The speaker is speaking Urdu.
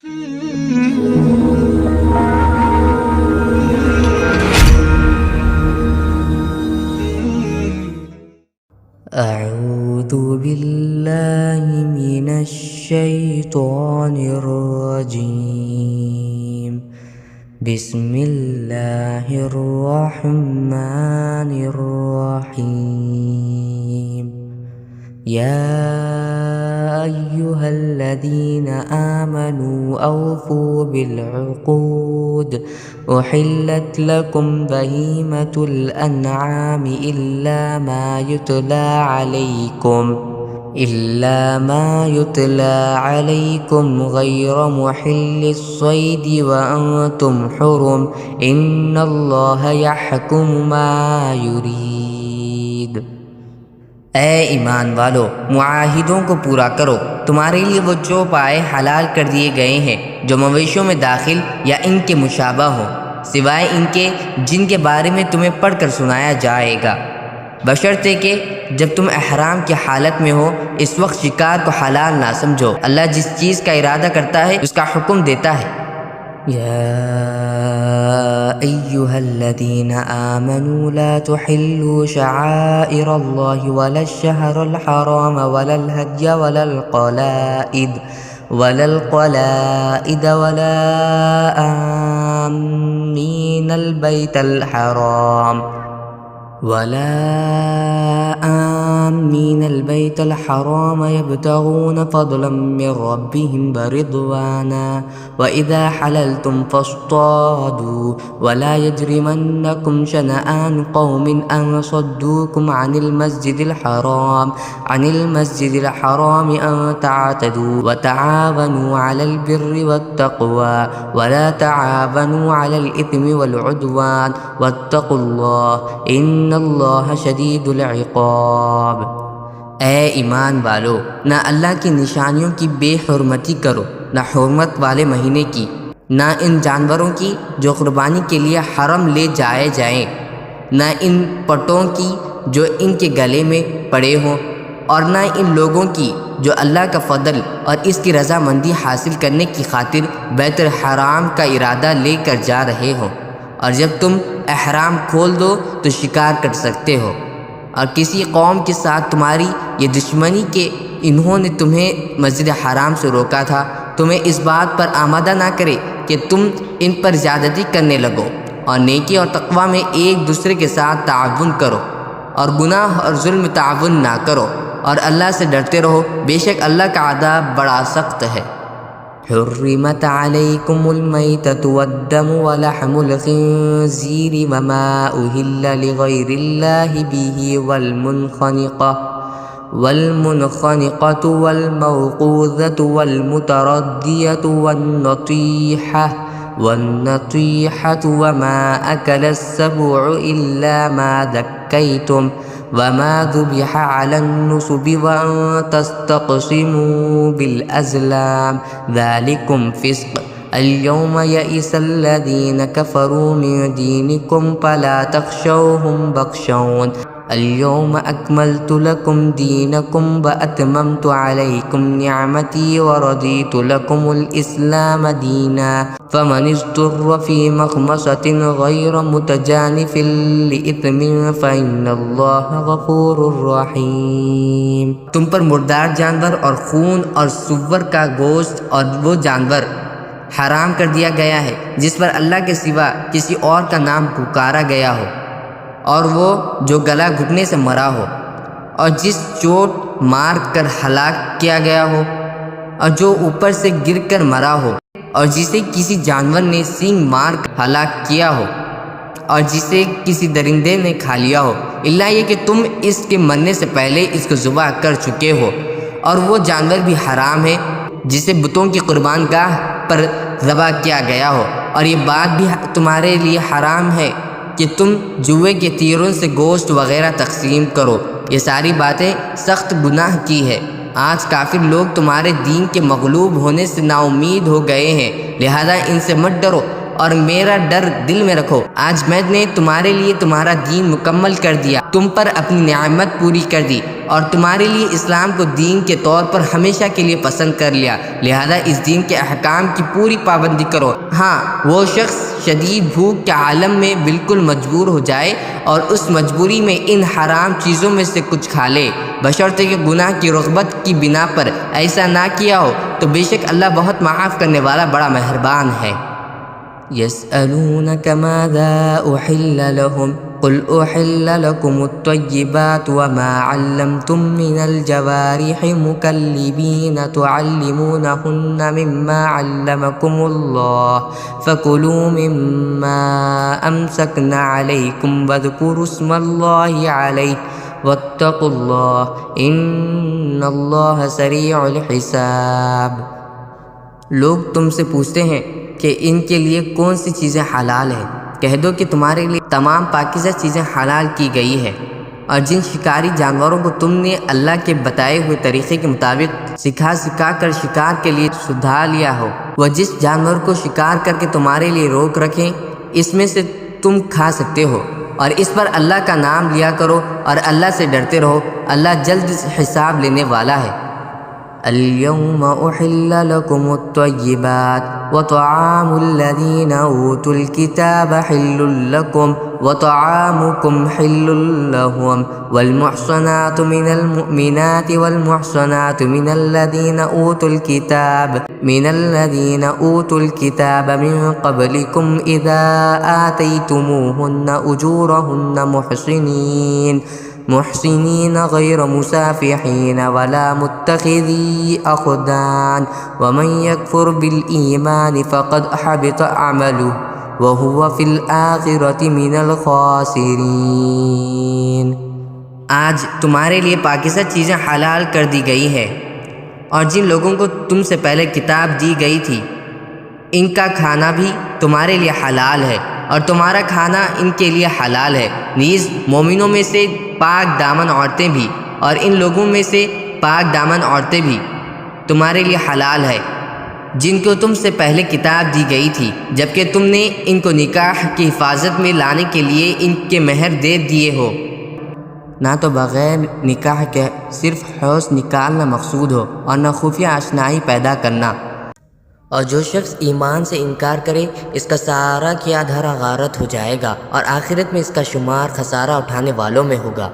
أعوذ بالله من الشيطان الرجيم بسم الله الرحمن الرحيم يا أيها الذين آمنوا أوفوا بالعقود أحلت لكم بهيمة الأنعام إلا ما يتلى عليكم غير محل الصيد وأنتم حرم إن الله يحكم ما يريد۔ اے ایمان والو، معاہدوں کو پورا کرو۔ تمہارے لیے وہ چوپائے حلال کر دیے گئے ہیں جو مویشیوں میں داخل یا ان کے مشابہ ہوں، سوائے ان کے جن کے بارے میں تمہیں پڑھ کر سنایا جائے گا، بشرطے کہ جب تم احرام کی حالت میں ہو اس وقت شکار کو حلال نہ سمجھو۔ اللہ جس چیز کا ارادہ کرتا ہے اس کا حکم دیتا ہے۔ يا أيها الذين آمنوا لا تحلوا شعائر الله ولا الشهر الحرام ولا الهدي ولا القلائد ولا آمين البيت الحرام يبتغون فضلا من ربهم برضوانا وإذا حللتم فاصطادوا ولا يجرمنكم شنآن قوم أن صدوكم عن المسجد الحرام أن تعتدوا وتعاونوا على البر والتقوى ولا تعاونوا على الإثم والعدوان واتقوا الله إن اللہ شدید العقاب۔ اے ایمان والو، نہ اللہ کی نشانیوں کی بے حرمتی کرو، نہ حرمت والے مہینے کی، نہ ان جانوروں کی جو قربانی کے لیے حرم لے جائے جائیں، نہ ان پٹوں کی جو ان کے گلے میں پڑے ہوں، اور نہ ان لوگوں کی جو اللہ کا فضل اور اس کی رضامندی حاصل کرنے کی خاطر بیت الحرام کا ارادہ لے کر جا رہے ہوں، اور جب تم احرام کھول دو تو شکار کر سکتے ہو۔ اور کسی قوم کے ساتھ تمہاری یہ دشمنی کہ انہوں نے تمہیں مسجد حرام سے روکا تھا، تمہیں اس بات پر آمادہ نہ کرے کہ تم ان پر زیادتی کرنے لگو، اور نیکی اور تقوی میں ایک دوسرے کے ساتھ تعاون کرو، اور گناہ اور ظلم تعاون نہ کرو، اور اللہ سے ڈرتے رہو، بے شک اللہ کا عذاب بڑا سخت ہے۔ حرمت علیکم المیتۃ والدم ولحم الخنزیر وما أهل لغیر اللہ به والمنخنقۃ والموقوذۃ والمتردیۃ والنطیحۃ وما أکل السبع إلا ما ذکیتم وما ذبح على النصب وأن تستقسموا بالأزلام ذلكم فسق اليوم يئس الذين كفروا من دينكم فلا تخشوهم واخشون اليوم أكملت لكم دينكم وأتممت عليكم نعمتي ورضيت لكم الإسلام دينا فمن اضطر في مخمصة غير متجانف لإثم فإن الله غفور رحيم۔ تم پر مردار جانور اور خون اور سور کا گوشت اور وہ جانور حرام کر دیا گیا ہے جس پر اللہ کے سوا کسی اور کا نام پکارا گیا ہو، اور وہ جو گلا گھٹنے سے مرا ہو، اور جس چوٹ مار کر ہلاک کیا گیا ہو، اور جو اوپر سے گر کر مرا ہو، اور جسے کسی جانور نے سینگ مار کر ہلاک کیا ہو، اور جسے کسی درندے نے کھا لیا ہو، الا یہ کہ تم اس کے مرنے سے پہلے اس کو ذبح کر چکے ہو۔ اور وہ جانور بھی حرام ہے جسے بتوں کی قربان گاہ پر ذبح کیا گیا ہو، اور یہ بات بھی تمہارے لیے حرام ہے کہ تم جوئے کے تیروں سے گوشت وغیرہ تقسیم کرو۔ یہ ساری باتیں سخت گناہ کی ہے۔ آج کافر لوگ تمہارے دین کے مغلوب ہونے سے نا امید ہو گئے ہیں، لہذا ان سے مت ڈرو اور میرا ڈر دل میں رکھو۔ آج میں نے تمہارے لیے تمہارا دین مکمل کر دیا، تم پر اپنی نعمت پوری کر دی، اور تمہارے لیے اسلام کو دین کے طور پر ہمیشہ کے لیے پسند کر لیا، لہذا اس دین کے احکام کی پوری پابندی کرو۔ ہاں، وہ شخص شدید بھوک کے عالم میں بالکل مجبور ہو جائے اور اس مجبوری میں ان حرام چیزوں میں سے کچھ کھا لے، بشرطے کہ گناہ کی رغبت کی بنا پر ایسا نہ کیا ہو، تو بے شک اللہ بہت معاف کرنے والا بڑا مہربان ہے۔ يسألونك ماذا أحل لهم قل أحل لكم الطيبات وما علمتم من الجوارح مكلبين تعلمونهن مما علمكم الله فكلوا مما أمسكن عليكم واذكروا اسم الله عليه واتقوا الله إن الله سريع الحساب۔ لوگ تم سے پوچھتے ہیں کہ ان کے لیے کون سی چیزیں حلال ہیں، کہہ دو کہ تمہارے لیے تمام پاکیزہ چیزیں حلال کی گئی ہے، اور جن شکاری جانوروں کو تم نے اللہ کے بتائے ہوئے طریقے کے مطابق سکھا کر شکار کے لیے سدھا لیا ہو، وہ جس جانور کو شکار کر کے تمہارے لیے روک رکھیں، اس میں سے تم کھا سکتے ہو، اور اس پر اللہ کا نام لیا کرو اور اللہ سے ڈرتے رہو، اللہ جلد حساب لینے والا ہے۔ اليوم أحل لكم الطيبات وطعام الذين أوتوا الكتاب حل لكم وطعامكم حل لهم والمحصنات من المؤمنات والمحصنات من الذين أوتوا الكتاب من قبلكم إذا آتيتموهن أجورهن محسنين غير مسافحين ولا متخذي أخدان ومن يكفر بالإيمان فقد حبط عمله وهو في الآخرة من الخاسرين۔ آج تمہارے لیے پاکیزہ چیزیں حلال کر دی گئی ہے، اور جن لوگوں کو تم سے پہلے کتاب دی گئی تھی ان کا کھانا بھی تمہارے لیے حلال ہے، اور تمہارا کھانا ان کے لیے حلال ہے، نیز مومنوں میں سے پاک دامن عورتیں بھی اور ان لوگوں میں سے پاک دامن عورتیں بھی تمہارے لیے حلال ہے جن کو تم سے پہلے کتاب دی گئی تھی، جبکہ تم نے ان کو نکاح کی حفاظت میں لانے کے لیے ان کے مہر دے دیے ہو، نہ تو بغیر نکاح کے صرف حوض نکالنا مقصود ہو اور نہ خفیہ آشنائی پیدا کرنا۔ اور جو شخص ایمان سے انکار کرے اس کا سارا کیا دھرا غارت ہو جائے گا، اور آخرت میں اس کا شمار خسارہ اٹھانے والوں میں ہوگا۔